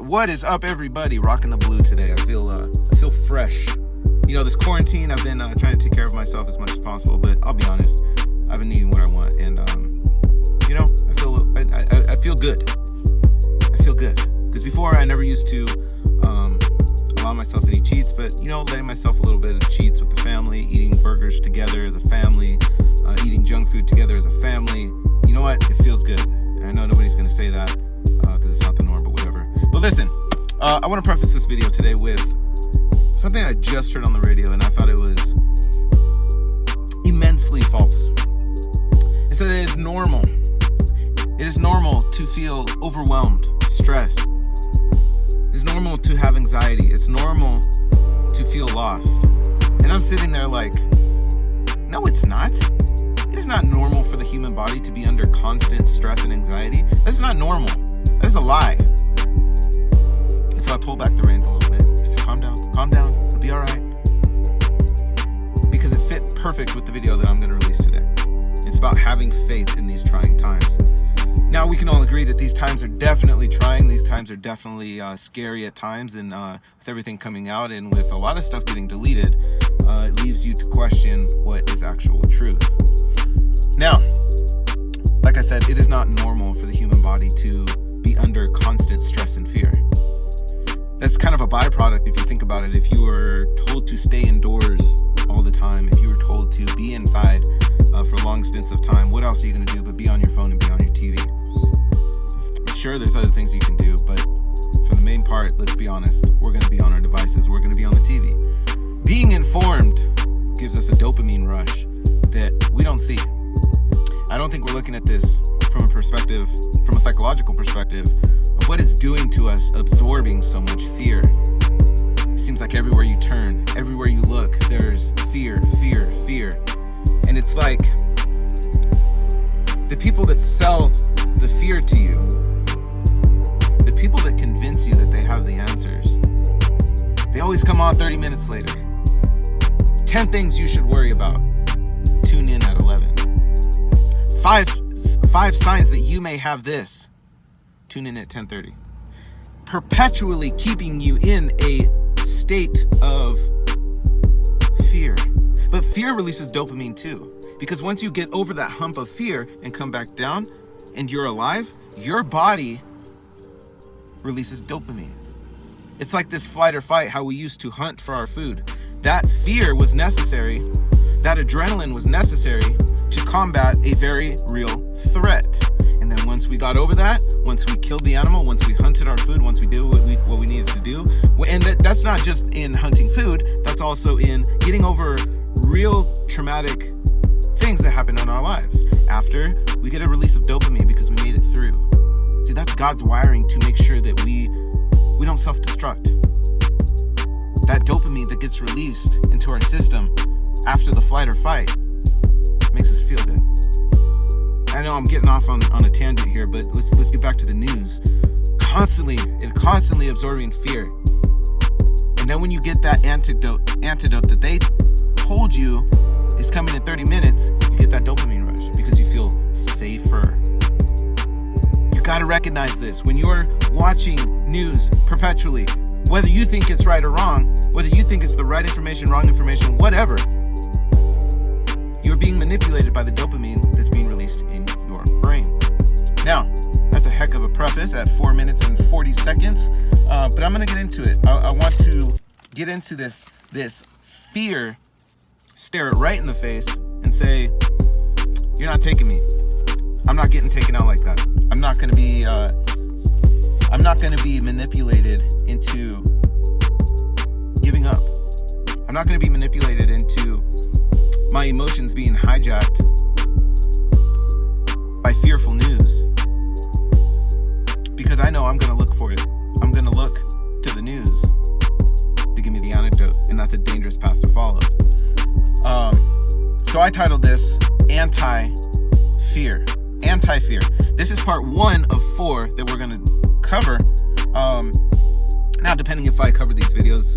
What is up, everybody? Rocking the blue today. I feel fresh. You know, this quarantine, I've been trying to take care of myself as much as possible, but I'll be honest, I've been eating what I want, and I feel good. I feel good because before I never used to allow myself any cheats, but letting myself a little bit of cheats with the family, eating burgers together as a family, eating junk food together as a family. You know what? It feels good. And I know nobody's gonna say that because it's not the norm, but whatever. But listen, I want to preface this video today with something I just heard on the radio, and I thought it was immensely false. It said it is normal. It is normal to feel overwhelmed, stressed. It's normal to have anxiety. It's normal to feel lost. And I'm sitting there like, no, it's not. It is not normal for the human body to be under constant stress and anxiety. That's not normal. That is a lie. And so I pulled back the reins a little bit. I said, calm down, it'll be all right. Because it fit perfect with the video that I'm going to release today. It's about having faith in these trying times. Now, we can all agree that these times are definitely trying. These times are definitely scary at times. And with everything coming out and with a lot of stuff getting deleted, it leaves you to question what is actual truth. Now, like I said, it is not normal for the human body to be under constant stress and fear. That's kind of a byproduct if you think about it. If you were told to stay indoors all the time, if you were told to be inside for long stints of time, what else are you going to do but be on your phone and be on your TV? Sure, there's other things you can do, but for the main part, let's be honest, we're going to be on our devices, we're going to be on the TV. Being informed gives us a dopamine rush that we don't see. I don't think we're looking at this from a psychological perspective of what it's doing to us, absorbing so much fear. It seems like everywhere you turn, everywhere you look, there's fear. And it's like the people that sell the fear to you, the people that convince you that they have the answers, they always come on 30 minutes later. 10 things you should worry about. Tune in at 11. Five signs that you may have this. Tune in at 10:30. Perpetually keeping you in a state of fear. But fear releases dopamine too. Because once you get over that hump of fear and come back down and you're alive, your body releases dopamine. It's like this flight or fight, how we used to hunt for our food. That fear was necessary. That adrenaline was necessary to combat a very real threat. And then once we got over that, once we killed the animal, once we hunted our food, once we did what we needed to do, and that's not just in hunting food, that's also in getting over real traumatic things that happen in our lives. After we get a release of dopamine because we made it through. See, that's God's wiring to make sure that we don't self-destruct. That dopamine that gets released into our system after the flight or fight makes us feel good. I know I'm getting off on a tangent here, but let's get back to the news. Constantly absorbing fear. And then when you get that antidote that they told you is coming in 30 minutes, you get that dopamine rush because you feel safer. You got to recognize this. When you're watching news perpetually, whether you think it's right or wrong, whether you think it's the right information, wrong information, whatever, you're being manipulated by the dopamine that's being released in your brain. Now, that's a heck of a preface at 4 minutes and 40 seconds, but I'm going to get into it. I want to get into this fear, stare it right in the face, and say, you're not taking me. I'm not getting taken out like that. I'm not going to be manipulated into giving up. I'm not going to be manipulated into my emotions being hijacked by fearful news. Because I know I'm going to look for it. I'm going to look to the news to give me the antidote, and that's a dangerous path to follow. So I titled this Anti-Fear. Anti-fear. This is part 1 of 4 that we're going to cover. Now, depending if I cover these videos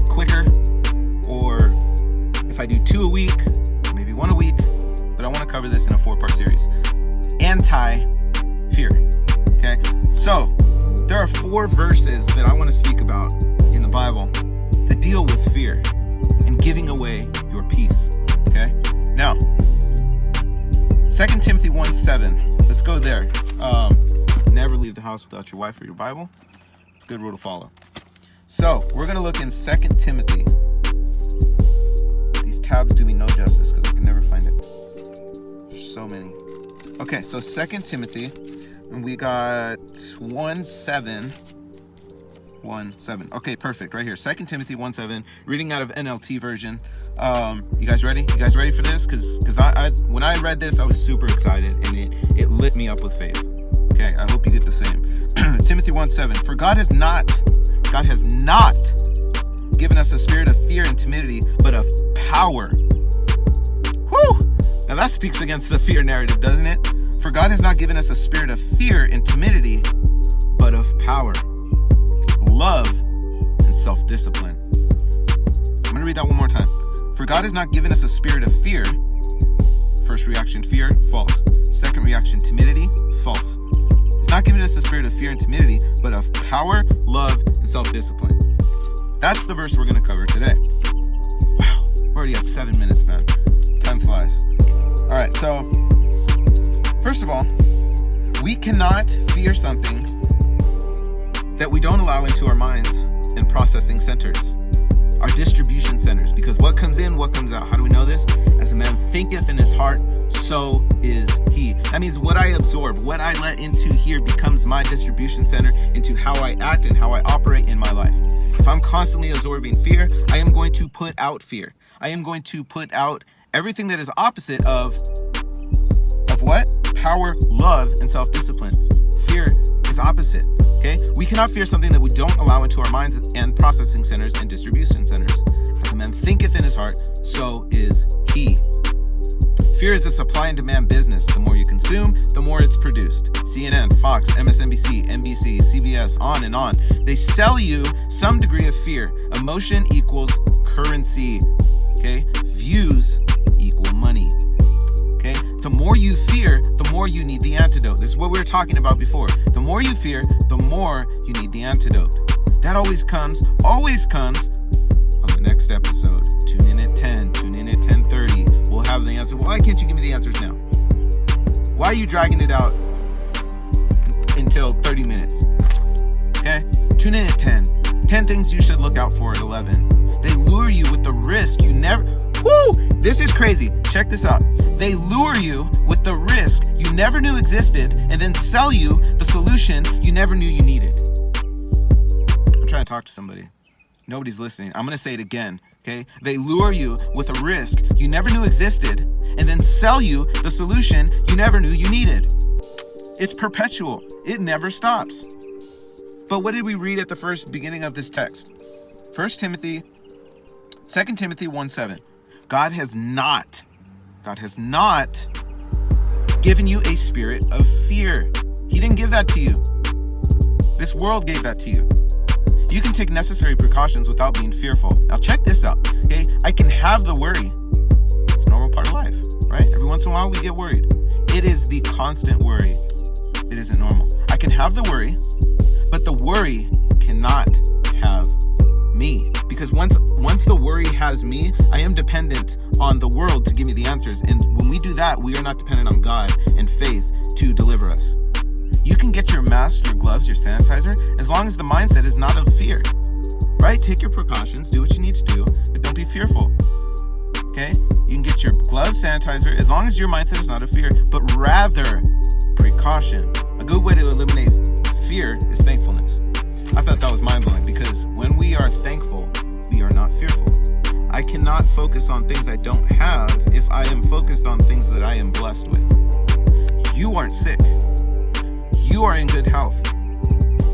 quicker, or if I do 2 a week, maybe 1 a week, but I want to cover this in a 4-part series. Anti-fear. Okay? So, are 4 verses that I want to speak about in the Bible that deal with fear and giving away your peace. Okay? Now, 2 Timothy 1:7. Let's go there. Never leave the house without your wife or your Bible. It's a good rule to follow. So, we're going to look in 2 Timothy. These tabs do me no justice because I can never find it. There's so many. Okay, so 2 Timothy, and we got 1:7. Okay, perfect. Right here. 2 Timothy 1:7. Reading out of NLT version. You guys ready? You guys ready for this? Because I when I read this, I was super excited, and it lit me up with faith. Okay, I hope you get the same. Timothy 1:7. For God has not given us a spirit of fear and timidity, but of power. Whew! Now that speaks against the fear narrative, doesn't it? For God has not given us a spirit of fear and timidity, but of power, love, and self-discipline. I'm going to read that one more time. For God has not given us a spirit of fear. First reaction, fear, false. Second reaction, timidity, false. He's not giving us a spirit of fear and timidity, but of power, love, and self-discipline. That's the verse we're going to cover today. Wow, we're already at 7 minutes, man. Time flies. All right, so first of all, we cannot fear something that we don't allow into our minds and processing centers, our distribution centers, because what comes in, what comes out. How do we know this? As a man thinketh in his heart, so is he. That means what I absorb, what I let into here becomes my distribution center into how I act and how I operate in my life. If I'm constantly absorbing fear, I am going to put out fear. I am going to put out everything that is opposite of what? Power, love, and self-discipline. Fear is opposite, okay? We cannot fear something that we don't allow into our minds and processing centers and distribution centers. As a man thinketh in his heart, so is he. Fear is a supply and demand business. The more you consume, the more it's produced. CNN, Fox, MSNBC, NBC, CBS, on and on. They sell you some degree of fear. Emotion equals currency, okay? Views equal money. Okay? The more you fear, the more you need the antidote. This is what we were talking about before. The more you fear, the more you need the antidote. That always comes on the next episode. Tune in at 10, tune in at 10:30. We'll have the answer. Why can't you give me the answers now? Why are you dragging it out until 30 minutes? Okay? Tune in at 10. 10 things you should look out for at 11. They lure you with the risk you never... Woo! This is crazy. Check this out. They lure you with the risk you never knew existed and then sell you the solution you never knew you needed. I'm trying to talk to somebody. Nobody's listening. I'm going to say it again, okay? They lure you with a risk you never knew existed and then sell you the solution you never knew you needed. It's perpetual. It never stops. But what did we read at the beginning of this text? 2 Timothy 1:7. God has not given you a spirit of fear. He didn't give that to you. This world gave that to you. You can take necessary precautions without being fearful. Now check this out, okay? I can have the worry. It's a normal part of life, right? Every once in a while we get worried. It is the constant worry that isn't normal. I can have the worry, but the worry cannot have me. Because once the worry has me, I am dependent on the world to give me the answers. And when we do that, we are not dependent on God and faith to deliver us. You can get your mask, your gloves, your sanitizer, as long as the mindset is not of fear, right? Take your precautions, do what you need to do, but don't be fearful, okay? You can get your gloves, sanitizer, as long as your mindset is not of fear, but rather precaution. A good way to eliminate fear is thankfulness. I thought that was mind-blowing because when we are thankful, we are not fearful. I cannot focus on things I don't have if I am focused on things that I am blessed with. You aren't sick. You are in good health.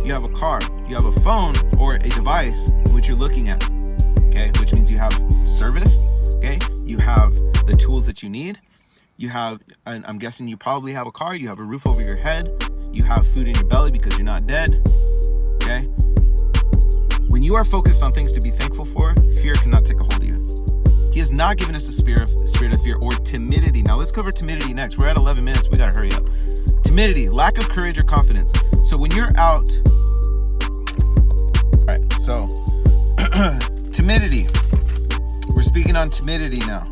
You have a car, you have a phone or a device which you're looking at, okay? Which means you have service, okay? You have the tools that you need. You have, I'm guessing you probably have a car, you have a roof over your head, you have food in your belly because you're not dead, okay? When you are focused on things to be thankful for, fear cannot take a hold of you. He has not given us a spirit of fear or timidity. Now let's cover timidity next. We're at 11 minutes. We got to hurry up. Timidity, lack of courage or confidence. So when you're out Timidity. We're speaking on timidity now.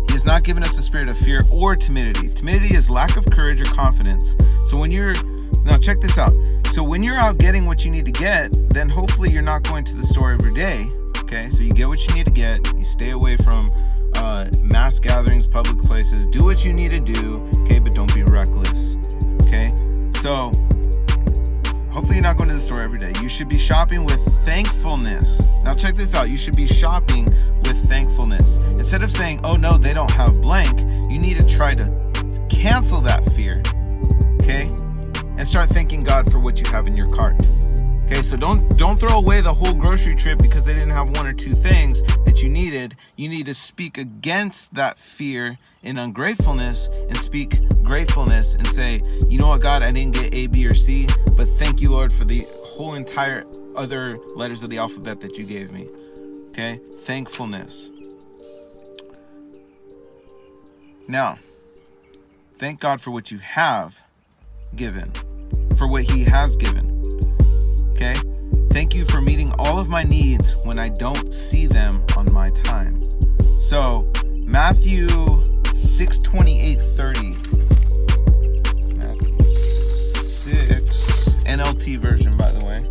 He has not given us a spirit of fear or timidity. Timidity is lack of courage or confidence. So now check this out. So when you're out getting what you need to get, then hopefully you're not going to the store every day. Okay, so you get what you need to get. You stay away from mass gatherings, public places. Do what you need to do. Okay, but don't be reckless. Okay, so hopefully you're not going to the store every day. You should be shopping with thankfulness. Now check this out. You should be shopping with thankfulness. Instead of saying, oh no, they don't have blank, you need to try to cancel that fear. Okay? And start thanking God for what you have in your cart. Okay, so don't throw away the whole grocery trip because they didn't have one or two things that you needed. You need to speak against that fear and ungratefulness and speak gratefulness and say, you know what, God, I didn't get A, B, or C, but thank you, Lord, for the whole entire other letters of the alphabet that you gave me. Okay, thankfulness. Now, thank God for what you have given, for what He has given. Okay? Thank you for meeting all of my needs when I don't see them on my time. So, Matthew 6:28-30. Matthew 6, NLT version, by the way.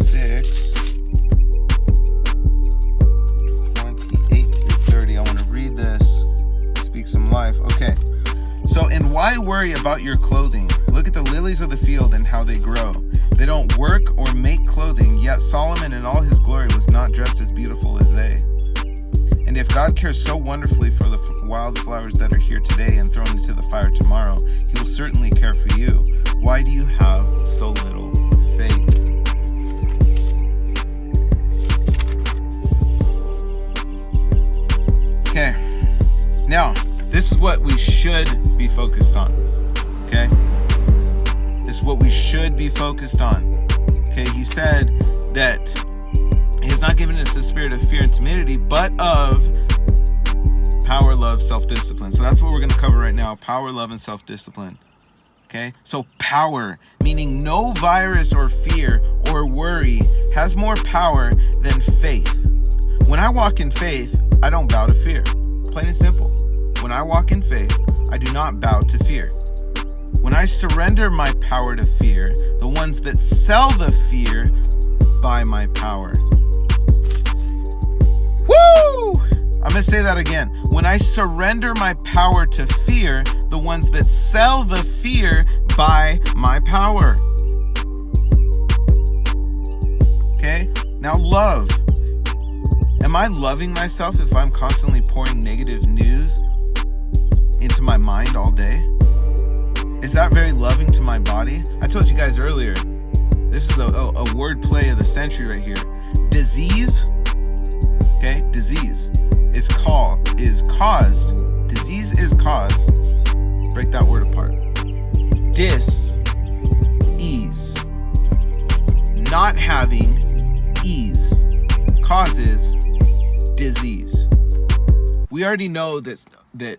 6:28-30. I want to read this. Speak some life. Okay. So, and why worry about your clothing? Look at the lilies of the field and how they grow. They don't work or make clothing, yet Solomon in all his glory was not dressed as beautiful as they. And if God cares so wonderfully for the wildflowers that are here today and thrown into the fire tomorrow, He will certainly care for you. Why do you have so little faith? Okay, now this is what we should be focused on. Okay? This is what we should be focused on. Okay, He said that He has not given us the spirit of fear and timidity, but of power, love, self-discipline. So that's what we're going to cover right now. Power, love, and self-discipline. Okay, so power, meaning no virus or fear or worry has more power than faith. When I walk in faith, I don't bow to fear. Plain and simple. When I walk in faith, I do not bow to fear. When I surrender my power to fear, the ones that sell the fear buy my power. Woo! I'm going to say that again. When I surrender my power to fear, the ones that sell the fear buy my power. Okay? Now love. Am I loving myself if I'm constantly pouring negative news into my mind all day? Is that very loving to my body? I told you guys earlier, this is a word play of the century right here. Disease, okay? Disease is caused. Disease is caused. Break that word apart. Dis-ease. Not having ease causes disease. We already know that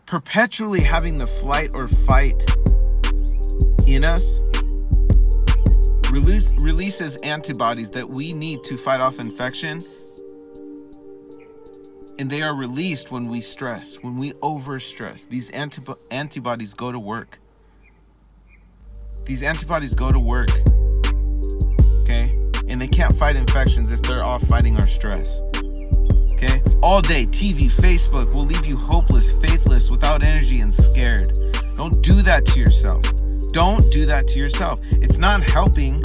perpetually having the flight or fight in us releases antibodies that we need to fight off infection, and they are released when we stress, when we overstress. These antibodies go to work. These antibodies go to work, okay? And they can't fight infections if they're off fighting our stress. Okay? All day, TV, Facebook will leave you hopeless, faithless, without energy, and scared. Don't do that to yourself. Don't do that to yourself. It's not helping,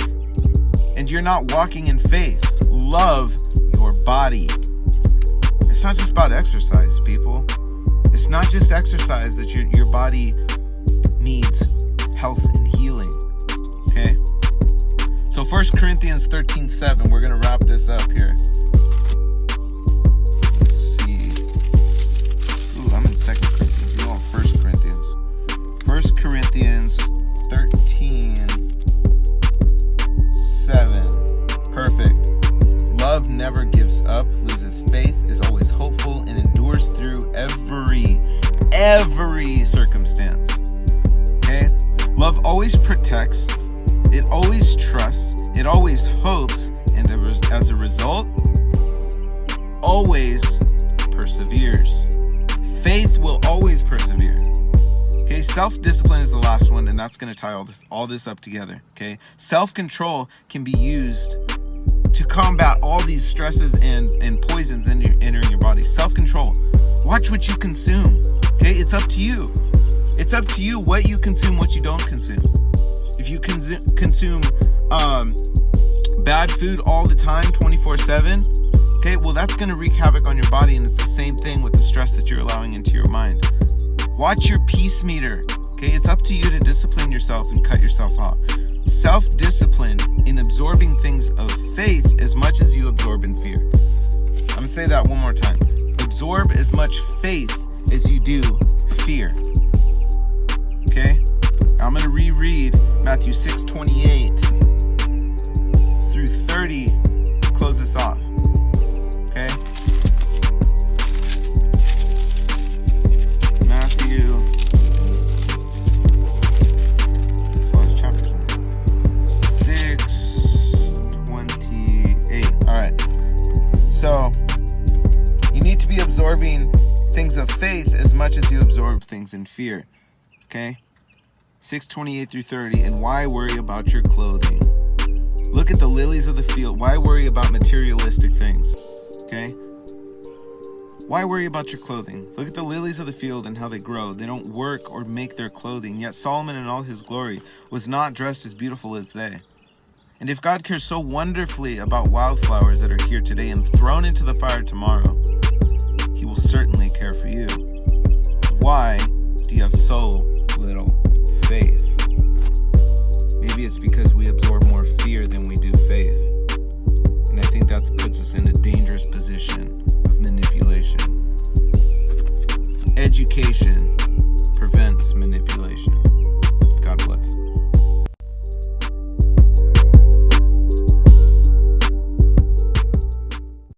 and you're not walking in faith. Love your body. It's not just about exercise, people. It's not just exercise that your body needs health and healing. Okay? So 1 Corinthians 13:7, we're going to wrap this up here. I'm in 2 Corinthians. We're on 1 Corinthians. 1 Corinthians 13:7. Perfect. Love never gives up, loses faith, is always hopeful, and endures through every circumstance. Okay? Love always protects, It always trusts, it always hopes, and as a result, always perseveres. Faith will always persevere. Okay, self-discipline is the last one, and that's going to tie all this up together. Okay, self-control can be used to combat all these stresses and poisons entering your body. Self-control. Watch what you consume. Okay, it's up to you. It's up to you what you consume, what you don't consume. If you consume bad food all the time, 24/7, okay, well, that's going to wreak havoc on your body, and it's the same thing with the stress that you're allowing into your mind. Watch your peace meter. Okay, it's up to you to discipline yourself and cut yourself off. Self-discipline in absorbing things of faith as much as you absorb in fear. I'm going to say that one more time. Absorb as much faith as you do fear. Okay? I'm going to reread Matthew 6:28 through 30 to close this off. Okay? Matthew 6:28. All right. So, you need to be absorbing things of faith as much as you absorb things in fear. Okay? 6:28 through 30. And why worry about your clothing? Look at the lilies of the field. Why worry about materialistic things? Okay? Why worry about your clothing? Look at the lilies of the field and how they grow. They don't work or make their clothing. Yet Solomon in all his glory was not dressed as beautiful as they. And if God cares so wonderfully about wildflowers that are here today and thrown into the fire tomorrow, he will certainly care for you. Why do you have so little faith? Maybe it's because we absorb more fear than we do faith. And I think that puts us in a dangerous position of manipulation. Education prevents manipulation.